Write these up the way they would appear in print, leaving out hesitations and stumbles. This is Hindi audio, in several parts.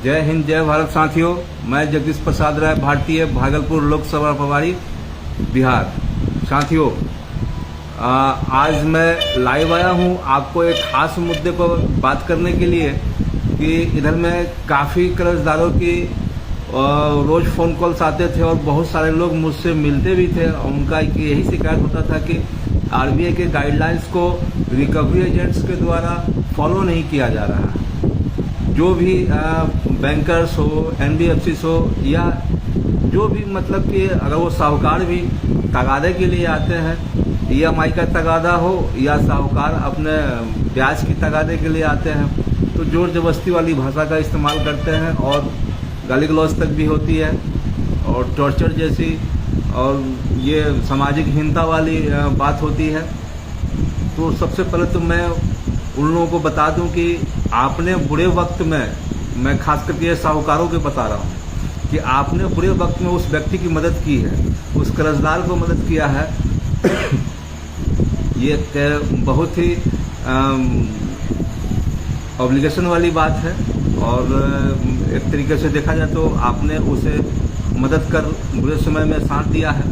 जय हिंद, जय भारत साथियों। मैं जगदीश प्रसाद राय, भारतीय, भागलपुर लोकसभा प्रभारी, बिहार। साथियों, आज मैं लाइव आया हूं आपको एक खास मुद्दे पर बात करने के लिए कि इधर में काफ़ी कर्जदारों की रोज़ फ़ोन कॉल्स आते थे और बहुत सारे लोग मुझसे मिलते भी थे। उनका यही शिकायत होता था कि आरबीआई के गाइडलाइंस को रिकवरी एजेंट्स के द्वारा फॉलो नहीं किया जा रहा है। जो भी बैंकर्स हो, एनबीएफसी हो, या जो भी मतलब कि अगर वो साहूकार भी तगादे के लिए आते हैं, ईएमआई का तगादा हो या साहूकार अपने ब्याज की तगादे के लिए आते हैं, तो जोर जबरदस्ती वाली भाषा का इस्तेमाल करते हैं और गाली गलौज तक भी होती है और टॉर्चर जैसी और ये सामाजिक हीनता वाली बात होती है। तो सबसे पहले तो मैं उन लोगों को बता दूं कि आपने बुरे वक्त में, मैं खास करके ये साहूकारों के बता रहा हूं कि आपने बुरे वक्त में उस व्यक्ति की मदद की है, उस कर्जदार को मदद किया है। ये बहुत ही ऑब्लिगेशन वाली बात है और एक तरीके से देखा जाए तो आपने उसे मदद कर बुरे समय में साथ दिया है।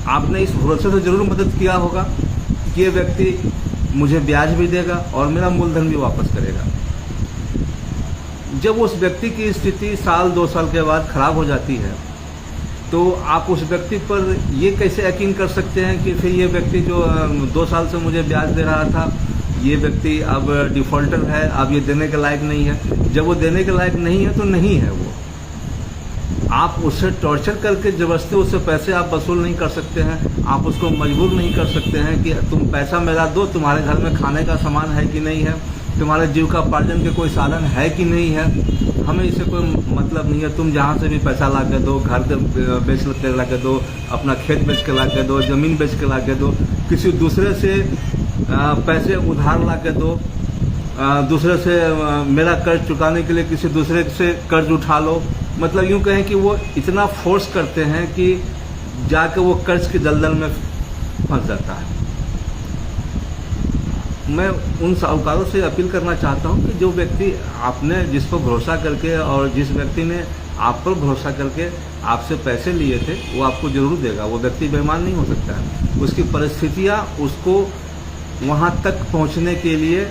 आपने इस भरोसे से जरूर मदद किया होगा कि ये व्यक्ति मुझे ब्याज भी देगा और मेरा मूलधन भी वापस करेगा। जब उस व्यक्ति की स्थिति साल 2 साल के बाद खराब हो जाती है, तो आप उस व्यक्ति पर ये कैसे यकीन कर सकते हैं कि फिर ये व्यक्ति जो 2 साल से मुझे ब्याज दे रहा था, ये व्यक्ति अब डिफॉल्टर है, अब ये देने के लायक नहीं है। जब वो देने के लायक नहीं है तो नहीं है वो। आप उससे टॉर्चर करके जबरदस्ती उससे पैसे आप वसूल नहीं कर सकते हैं। आप उसको मजबूर नहीं कर सकते हैं कि तुम पैसा मेरा दो, तुम्हारे घर में खाने का सामान है कि नहीं है, तुम्हारे जीव का उपार्जन के कोई साधन है कि नहीं है, हमें इससे कोई मतलब नहीं है। तुम जहाँ से भी पैसा ला के दो, घर बेच के ला के दो, अपना खेत बेच के ला के दो, ज़मीन बेच के ला के दो, किसी दूसरे से पैसे उधार ला के दो, दूसरे से मेरा कर्ज चुकाने के लिए किसी दूसरे से कर्ज उठा लो। मतलब यूँ कहें कि वो इतना फोर्स करते हैं कि जाके वो कर्ज की दलदल में फंस जाता है। मैं उन साहूकारों से अपील करना चाहता हूं कि जो व्यक्ति आपने जिस पर भरोसा करके और जिस व्यक्ति ने आप पर भरोसा करके आपसे पैसे लिए थे, वो आपको जरूर देगा। वो व्यक्ति बेईमान नहीं हो सकता है। उसकी परिस्थितियां उसको वहां तक पहुंचने के लिए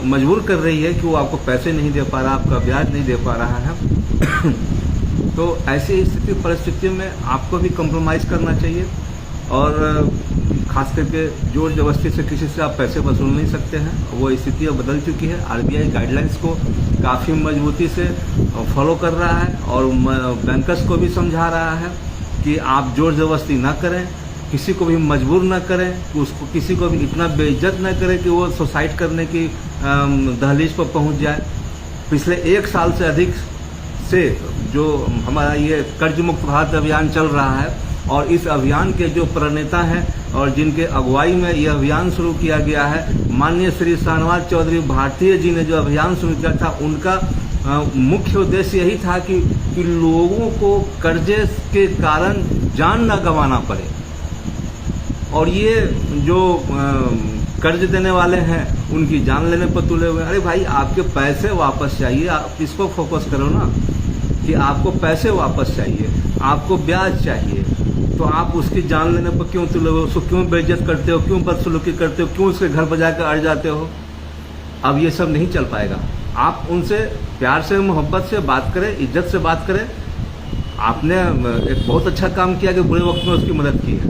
मजबूर कर रही है कि वो आपको पैसे नहीं दे पा रहा, आपका ब्याज नहीं दे पा रहा है। तो ऐसी स्थिति परिस्थितियों में आपको भी कॉम्प्रोमाइज़ करना चाहिए और खास करके जोर जबरदस्ती से किसी से आप पैसे वसूल नहीं सकते हैं। वो स्थिति अब बदल चुकी है। आरबीआई गाइडलाइंस को काफ़ी मजबूती से फॉलो कर रहा है और बैंकर्स को भी समझा रहा है कि आप जोर जबरदस्ती ना करें, किसी को भी मजबूर न करें, उसको किसी को भी इतना बेइज्जत न करें कि वो सुसाइड करने की दहलीज पर पहुंच जाए। पिछले 1 साल से अधिक से जो हमारा ये कर्ज मुक्त भारत अभियान चल रहा है और इस अभियान के जो प्रणेता हैं और जिनके अगुवाई में यह अभियान शुरू किया गया है, माननीय श्री शाहनवाज चौधरी भारतीय जी ने जो अभियान शुरू किया था, उनका मुख्य उद्देश्य यही था कि लोगों को कर्जे के कारण जान न गंवाना पड़े। और ये जो कर्ज देने वाले हैं उनकी जान लेने पर तुले हुए। अरे भाई, आपके पैसे वापस चाहिए, आप इस पर फोकस करो ना कि आपको पैसे वापस चाहिए, आपको ब्याज चाहिए, तो आप उसकी जान लेने पर क्यों तुले हुए? उसको क्यों बेइज्जत करते हो, क्यों बदसलूकी करते हो, क्यों उसके घर पर जाकर अड़ जाते हो? अब ये सब नहीं चल पाएगा। आप उनसे प्यार से, मोहब्बत से बात करें, इज्जत से बात करें। आपने एक बहुत अच्छा काम किया कि बुरे वक्त में उसकी मदद की है,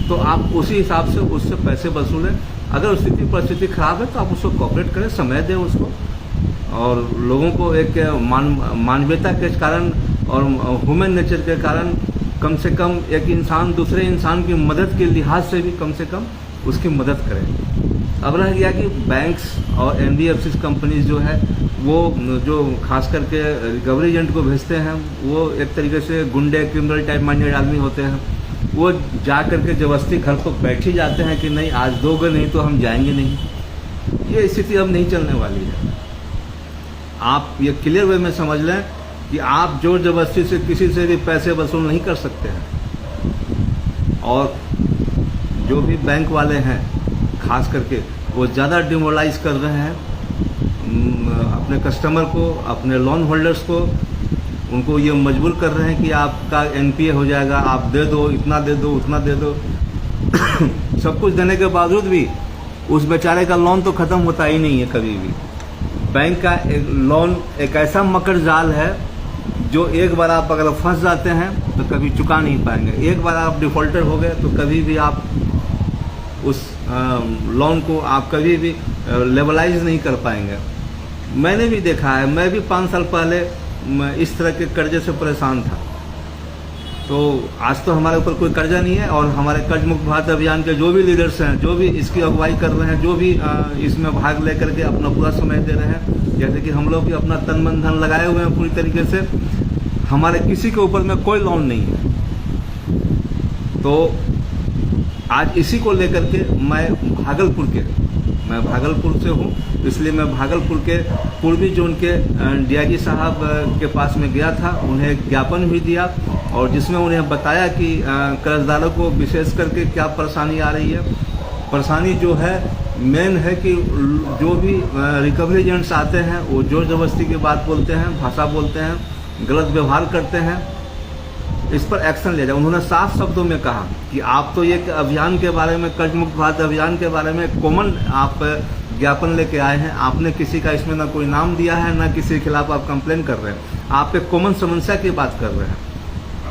तो आप उसी हिसाब से उससे पैसे वसूलें। अगर स्थिति परिस्थिति खराब है तो आप उसको कोऑपरेट करें, समय दें उसको। और लोगों को एक मानवीयता के कारण और ह्यूमन नेचर के कारण कम से कम एक इंसान दूसरे इंसान की मदद के लिहाज से भी कम से कम उसकी मदद करें। अब रह गया कि बैंक्स और एनबीएफसी कंपनीज जो है, वो जो खास करके रिकवरी एजेंट को भेजते हैं, वो एक तरीके से गुंडे, क्रिमिनल टाइप माइंडेड आदमी होते हैं। वो जा करके जबरदस्ती घर पर बैठ ही जाते हैं कि नहीं, आज दोगे नहीं तो हम जाएंगे नहीं। ये स्थिति अब नहीं चलने वाली है। आप ये क्लियर वे में समझ लें कि आप जोर जबरदस्ती से किसी से भी पैसे वसूल नहीं कर सकते हैं। और जो भी बैंक वाले हैं खास करके, वो ज़्यादा डिमोरलाइज कर रहे हैं अपने कस्टमर को, अपने लोन होल्डर्स को, उनको ये मजबूर कर रहे हैं कि आपका एनपीए हो जाएगा, आप दे दो, इतना दे दो, उतना दे दो। सब कुछ देने के बावजूद भी उस बेचारे का लोन तो ख़त्म होता ही नहीं है कभी भी। बैंक का एक लोन एक ऐसा मकर जाल है जो एक बार आप अगर फंस जाते हैं तो कभी चुका नहीं पाएंगे। एक बार आप डिफ़ॉल्टर हो गए तो कभी भी आप उस लोन को आप कभी भी लेवलाइज नहीं कर पाएंगे। मैंने भी देखा है, मैं भी 5 साल पहले इस तरह के कर्जे से परेशान था। तो आज तो हमारे ऊपर कोई कर्जा नहीं है, और हमारे कर्ज मुक्त भारत अभियान के जो भी लीडर्स हैं, जो भी इसकी अगुवाई कर रहे हैं, जो भी इसमें भाग लेकर के अपना पूरा समय दे रहे हैं, जैसे कि हम लोग भी अपना तन मन धन लगाए हुए हैं पूरी तरीके से, हमारे किसी के ऊपर में कोई लोन नहीं है। तो आज इसी को लेकर के मैं भागलपुर से हूँ, इसलिए मैं भागलपुर के पूर्वी जोन के डीआईजी साहब के पास में गया था, उन्हें एक ज्ञापन भी दिया, और जिसमें उन्हें बताया कि कर्जदारों को विशेष करके क्या परेशानी आ रही है। परेशानी जो है मेन है कि जो भी रिकवरी एजेंट्स आते हैं वो जोर जबरदस्ती की बात बोलते हैं, भाषा बोलते हैं, गलत व्यवहार करते हैं, इस पर एक्शन लिया जाए। उन्होंने साफ शब्दों में कहा कि आप तो ये अभियान के बारे में, कर्ज मुक्त भारत अभियान के बारे में कॉमन आप ज्ञापन लेके आए हैं, आपने किसी का इसमें ना कोई नाम दिया है, ना किसी के खिलाफ आप कंप्लेन कर रहे हैं, आप एक कॉमन समस्या की बात कर रहे हैं।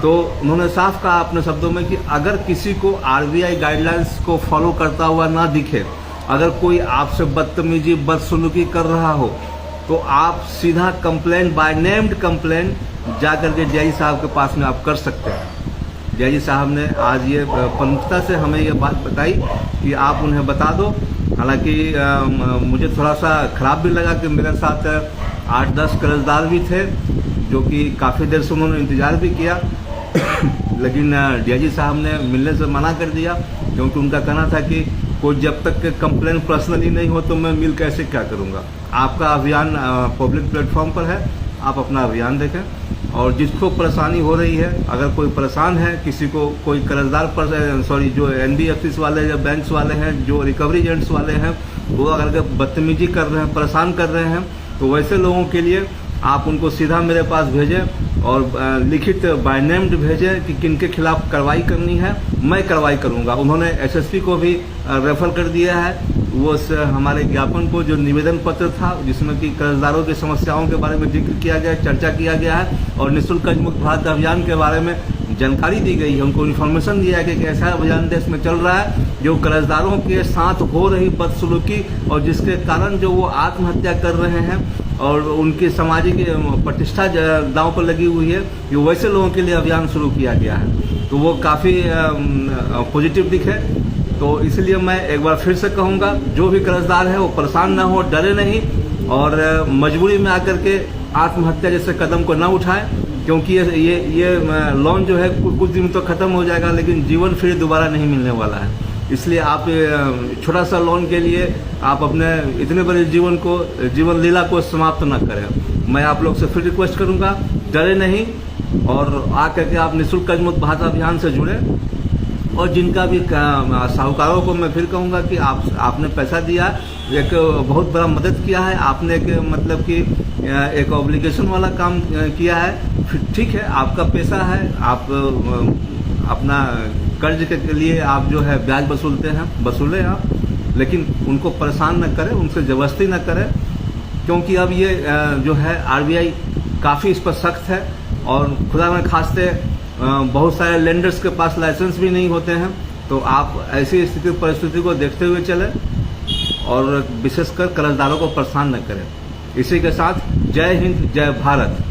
तो उन्होंने साफ कहा अपने शब्दों में कि अगर किसी को आरबीआई गाइडलाइंस को फॉलो करता हुआ ना दिखे, अगर कोई आपसे बदतमीजी, बदसलूकी कर रहा हो, तो आप सीधा कंप्लेन, बाय नेम्ड कंप्लेन जा करके डीआईजी साहब के पास में आप कर सकते हैं। डीआईजी साहब ने आज ये प्रमुखता से हमें ये बात बताई कि आप उन्हें बता दो। हालांकि मुझे थोड़ा सा खराब भी लगा कि मेरे साथ 8-10 कर्जदार भी थे, जो कि काफ़ी देर से उन्होंने इंतज़ार भी किया, लेकिन डीआईजी साहब ने मिलने से मना कर दिया, क्योंकि उनका कहना था कि कोई जब तक कंप्लेन पर्सनली नहीं हो तो मैं मिल कैसे क्या करूँगा। आपका अभियान पब्लिक प्लेटफॉर्म पर है, आप अपना अभियान देखें, और जिसको परेशानी हो रही है, अगर कोई परेशान है, किसी को कोई कर्जदार जो एनबीएफसी वाले या बैंक्स वाले हैं, जो रिकवरी एजेंट्स वाले हैं, वो अगर बदतमीजी कर रहे हैं, परेशान कर रहे हैं, तो वैसे लोगों के लिए आप उनको सीधा मेरे पास भेजें और लिखित बाय नेम्ड भेजें कि किनके खिलाफ कार्रवाई करनी है, मैं कार्रवाई करूंगा। उन्होंने एसएसपी को भी रेफर कर दिया है, वो हमारे ज्ञापन को जो निवेदन पत्र था, जिसमें कि कर्जदारों की समस्याओं के बारे में जिक्र किया गया, चर्चा किया गया है, और निःशुल्क कर्ज मुक्त भारत अभियान के बारे में जानकारी दी गई है, उनको इन्फॉर्मेशन दिया है कि ऐसा अभियान देश में चल रहा है जो कर्जदारों के साथ हो रही बदसलूकी और जिसके कारण जो वो आत्महत्या कर रहे हैं और उनकी सामाजिक प्रतिष्ठा दांव पर लगी हुई है, ये वैसे लोगों के लिए अभियान शुरू किया गया है। तो वो काफ़ी पॉजिटिव दिखे। तो इसलिए मैं एक बार फिर से कहूँगा, जो भी कर्जदार है वो परेशान ना हो, डरे नहीं, और मजबूरी में आकर के आत्महत्या जैसे कदम को ना उठाएं, क्योंकि ये लोन जो है कुछ दिन तो ख़त्म हो जाएगा, लेकिन जीवन फिर दोबारा नहीं मिलने वाला है। इसलिए आप छोटा सा लोन के लिए आप अपने इतने बड़े जीवन लीला को समाप्त न करें। मैं आप लोग से फिर रिक्वेस्ट करूंगा, डरे नहीं, और आकर के आप निःशुल्क कर्ज मुक्त भारत अभियान से जुड़े। और जिनका भी साहूकारों को मैं फिर कहूँगा कि आपने पैसा दिया, एक बहुत बड़ा मदद किया है आपने, एक मतलब कि एक ऑब्लिगेशन वाला काम किया है, फिर ठीक है, आपका पैसा है, आप अपना कर्ज के लिए आप जो है ब्याज वसूले आप, लेकिन उनको परेशान न करें, उनसे जबरदस्ती न करें, क्योंकि अब ये जो है आरबीआई काफ़ी इस पर सख्त है, और खुदा न खास्ते बहुत सारे लेंडर्स के पास लाइसेंस भी नहीं होते हैं। तो आप ऐसी स्थिति परिस्थिति को देखते हुए चलें, और विशेषकर कर्जदारों को परेशान न करें। इसी के साथ जय हिंद, जय भारत।